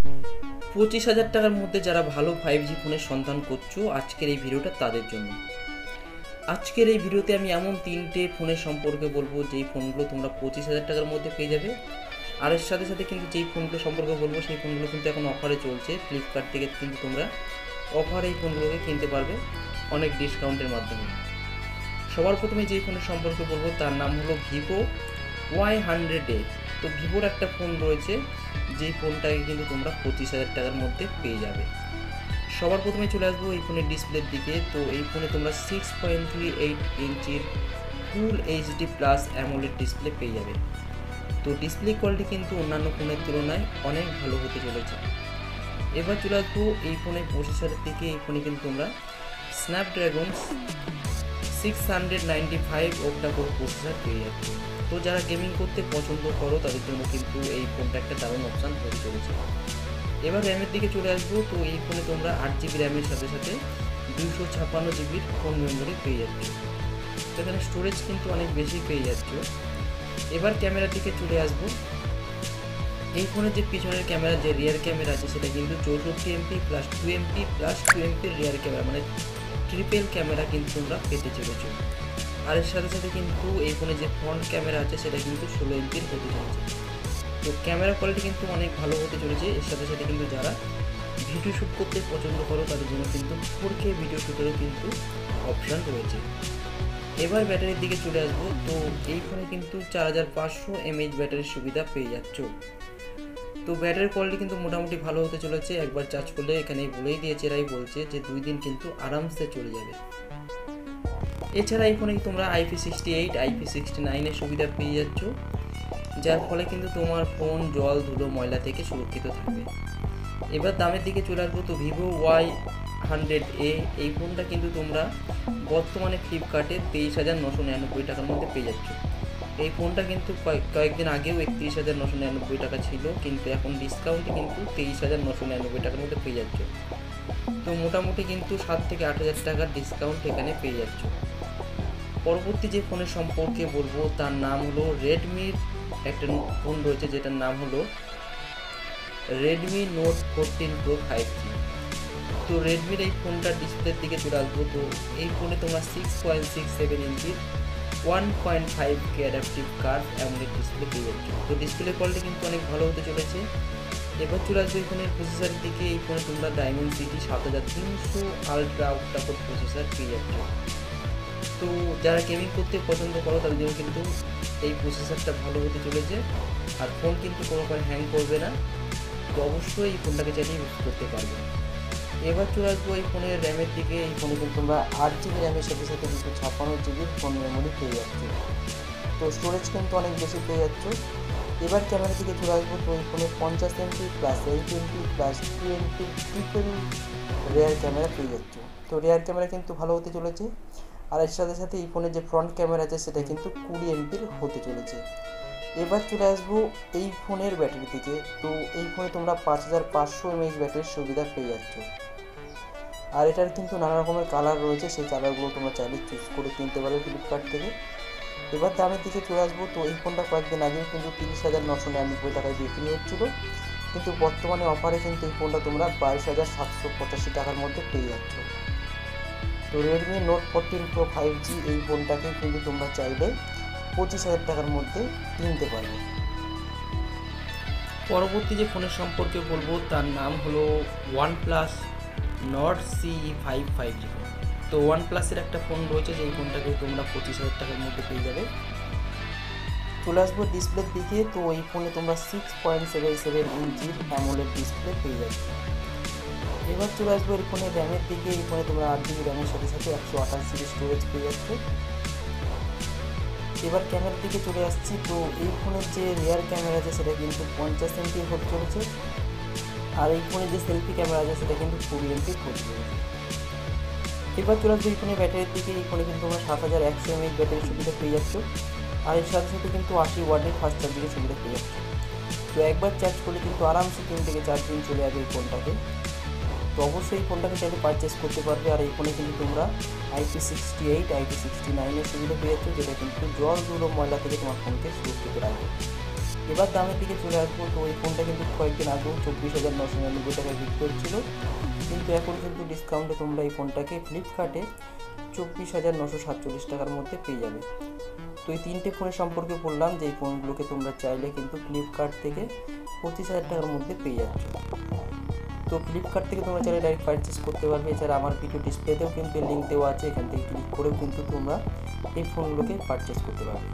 25,000 টাকার মধ্যে যারা ভালো 5G ফোনের সন্ধান করছো, আজকের এই ভিডিওটা তাদের জন্য। আজকের এই ভিডিওতে আমি এমন 3টে ফোনের সম্পর্কে বলবো যেই ফোনগুলো তোমরা 25,000 টাকার মধ্যে পেয়ে যাবে। আর এর সাথে সাথে কিন্তু যেই ফোনগুলো সম্পর্কে বলবো সেই ফোনগুলো কিন্তু এখন অফারে চলছে। ফ্লিপকার্ট থেকে কিন্তু তোমরা অফারে এই ফোনগুলোকে কিনতে পারবে অনেক ডিসকাউন্টের মাধ্যমে। সবার প্রথমে যেই ফোনের সম্পর্কে বলবো তার নাম হলো ভিভো Y100A। তো ভিভোর একটা ফোন রয়েছে যেই ফোনটাকে কিন্তু তোমরা 25,000 টাকার মধ্যে পেয়ে যাবে। সবার প্রথমে চলে আসবো এই ফোনের ডিসপ্লের দিকে। তো এই ফোনে তোমরা 6.38 ইঞ্চির ফুল HD প্লাস অ্যামোলেড ডিসপ্লে পেয়ে যাবে। তো ডিসপ্লে কোয়ালিটি কিন্তু অন্যান্য ফোনের তুলনায় অনেক ভালো হতে চলেছে। এবার চলে আসবো এই ফোনের প্রসেসরের দিকে। এই ফোনে কিন্তু তোমরা স্ন্যাপড্রাগন 695 অক্টা-কোর প্রসেসর পেয়ে যাবে। তো যারা গেমিং করতে পছন্দ করো তাদের জন্য কিন্তু এই ফোনটা একটা দারুণ অপশান হতে চলেছে। এবার র্যামের দিকে চলে আসবো। তো এই ফোনে তোমরা 8GB র্যামের সাথে সাথে 256GB ফোন মেমোরি পেয়ে যাচ্ছ। তো এখানে স্টোরেজ কিন্তু অনেক বেশি পেয়ে যাচ্ছ। এবার ক্যামেরার দিকে চলে আসবো। এই ফোনের যে পিছনের ক্যামেরা, যে রিয়ার ক্যামেরা আছে সেটা কিন্তু 64MP plus 2MP plus 2MP rear camera, মানে ট্রিপল ক্যামেরা কিন্তু তোমরা পেতে চলেছ। আর এর সাথে সাথে কিন্তু এই ফোনে যে ফ্রন্ট ক্যামেরা আছে সেটা কিন্তু 16MP হতে চলেছে। তো ক্যামেরা কোয়ালিটি কিন্তু অনেক ভালো হতে চলেছে। এর সাথে সাথে কিন্তু যারা ভিডিও শ্যুট করতে পছন্দ করো তাদের জন্য কিন্তু 4K ভিডিও শ্যুটেরও কিন্তু অপশান রয়েছে। এবার ব্যাটারির দিকে চলে আসবো। তো এই ফোনে কিন্তু 4500 mAh ব্যাটারির সুবিধা পেয়ে যাচ্ছ। তো ব্যাটারির কোয়ালিটি কিন্তু মোটামুটি ভালো হতে চলেছে। একবার চার্জ করলে এখানে বলেই দিয়েছে, এরাই বলছে যে 2 দিন কিন্তু আরামসে চলে যাবে। এছাড়া এই ফোনে তোমরা IP68 IP69 এর সুবিধা পেয়ে যাচ্ছ, যার ফলে কিন্তু তোমার ফোন জল ধুলো ময়লা থেকে সুরক্ষিত থাকবে। এবার দামের দিকে চলে আসবো। তো ভিভো Y100A এই ফোনটা কিন্তু তোমরা বর্তমানে ফ্লিপকার্টে 23,999 টাকার মধ্যে পেয়ে যাচ্ছ। এই ফোনটা কিন্তু কয়েকদিন আগেও 31,999 টাকা ছিল, কিন্তু এখন ডিসকাউন্টে কিন্তু 23,999 টাকার মধ্যে পেয়ে যাচ্ছ। তো মোটামুটি কিন্তু 7 থেকে 8,000 টাকার ডিসকাউন্ট এখানে পেয়ে যাচ্ছ। পরবর্তী যে ফোনের সম্পর্কে বলবো তার নাম হলো রেডমির একটা ফোন রয়েছে যেটার নাম হলো রেডমি নোট 14 প্রো 5G। তো রেডমির এই ফোনটার ডিসপ্লের দিকে চলে আসবো। তো এই ফোনে তোমরা 6.67 ইঞ্চির 1.5K adaptive curve AMOLED display পেয়ে যাচ্ছ। তো ডিসপ্লে কোয়ালিটি কিন্তু অনেক ভালো হতে চলেছে। এবার চলে আসবে এই ফোনের প্রসেসরের দিকে। এই ফোনে তোমরা ডায়মেনসিটি 7300 আলট্রা অক্টা-কোর প্রসেসর পেয়ে যাচ্ছ। তো যারা গেমিং করতে পছন্দ করো তাদের জন্য কিন্তু এই প্রসেসরটা ভালো হতে চলেছে। আর ফোন কিন্তু কোনো প্রকার হ্যাং করবে না। তো অবশ্যই এই ফোনটাকে চাইলে ইউজ করতে পারবে। এবার চলে আসবো এই ফোনের র্যামের দিকে। এই ফোনে কিন্তু তোমরা 8GB র্যামের সাথে সাথে 256GB ফোন মেমোরি পেয়ে যাচ্ছ। তো স্টোরেজ কিন্তু অনেক বেশি পেয়ে যাচ্ছ। এবার ক্যামেরার দিকে চলে আসবো। তো এই ফোনে 50MP plus 8MP plus 2MP triple rare camera পেয়ে যাচ্ছ। তো রেয়ার ক্যামেরা কিন্তু ভালো হতে চলেছে। আর এর সাথে সাথে এই ফোনের যে ফ্রন্ট ক্যামেরা আছে সেটা কিন্তু 20MP হতে চলেছে। এবার চলে আসবো এই ফোনের ব্যাটারি দিকে। তো এই ফোনে তোমরা 5500 mAh ব্যাটারির সুবিধা পেয়ে যাচ্ছ। আর এটার কিন্তু নানা রকমের কালার রয়েছে, সেই কালারগুলো তোমরা চাইলে চুজ করে কিনতে পারবে ফ্লিপকার্ট থেকে। এবার দামের দিকে চলে আসবো। তো এই ফোনটা কয়েকদিন আগেও কিন্তু 30,999 টাকায় বিক্রি হচ্ছিলো, কিন্তু বর্তমানে অফারে কিন্তু এই ফোনটা তোমরা 22,785 টাকার মধ্যে পেয়ে যাচ্ছ। তো রেডমি নোট 14 প্রো 5G এই ফোনটাকে কিন্তু তোমরা চাইলে 25,000 টাকার মধ্যে কিনতে পারবে। পরবর্তী যে ফোনের সম্পর্কে বলবো তার নাম হলো OnePlus Nord CE5 5G। তো OnePlus-এর একটা ফোন রয়েছে যেই ফোনটাকে তোমরা 25,000 টাকার মধ্যে পেয়ে যাবে। চলে আসবো ডিসপ্লের দিকে। তো এই ফোনে তোমরা 6.77 ইঞ্চির অ্যামোলেড ডিসপ্লে পেয়ে যাচ্ছ। এবার চলে আসবো এই ফোনের র্যামের দিকে। এই ফোনে তোমরা 8GB র্যামের সাথে সাথে 128GB স্টোরেজ পেয়ে যাচ্ছ। এবার ক্যামেরার দিকে চলে আসছি। তো এই ফোনের যে রিয়ার ক্যামেরা আছে সেটা কিন্তু 50MP হতে চলেছে। আর এই ফোনের যে সেলফি ক্যামেরা আছে সেটা কিন্তু 20MP হতে চলেছে। এবার চলে আসবে এই ফোনের ব্যাটারির দিকে। এই ফোনে কিন্তু তোমরা 7100 mAh ব্যাটারির সুবিধা পেয়ে যাচ্ছ। আর এর সাথে সাথে কিন্তু 80 ওয়াটের ফাস্ট চার্জিংয়ের সুবিধা পেয়ে যাচ্ছ। তো একবার চার্জ করলে কিন্তু আরামসে 3 থেকে 4 দিন চলে যাবে এই ফোনটাকে। তো অবশ্যই এই ফোনটাকে চাইলে পারচেস করতে পারবে। আর এই ফোনে কিন্তু তোমরা IP68 IP69 এর সুবিধা পেয়ে যাচ্ছ, যেটা কিন্তু জল ধুলো ময়লা থেকে তোমার ফোনকে সুরক্ষিত রাখবে। এবার দামের দিকে চলে আসবো। তো এই ফোনটা কিন্তু কয়েকদিন আগেও 24,999 টাকায় বিক্রি করছিল, কিন্তু এখন কিন্তু ডিসকাউন্টে তোমরা এই ফোনটাকে ফ্লিপকার্টে 24,947 টাকার মধ্যে পেয়ে যাবে। তো এই তিনটে ফোনের সম্পর্কে বললাম যে এই ফোনগুলোকে তোমরা চাইলে কিন্তু ফ্লিপকার্ট থেকে 25,000 টাকার মধ্যে পেয়ে যাচ্ছ। তো ফ্লিপকার্ট থেকে তোমরা চাইলে ডাইরেক্ট পারচেস করতে পারবে। এছাড়া আমার ভিডিও ডিসপ্লেতেও কিন্তু লিঙ্ক দেওয়া আছে, এখান থেকে ক্লিক করেও কিন্তু তোমরা এই ফোনগুলোকে পারচেস করতে পারবে।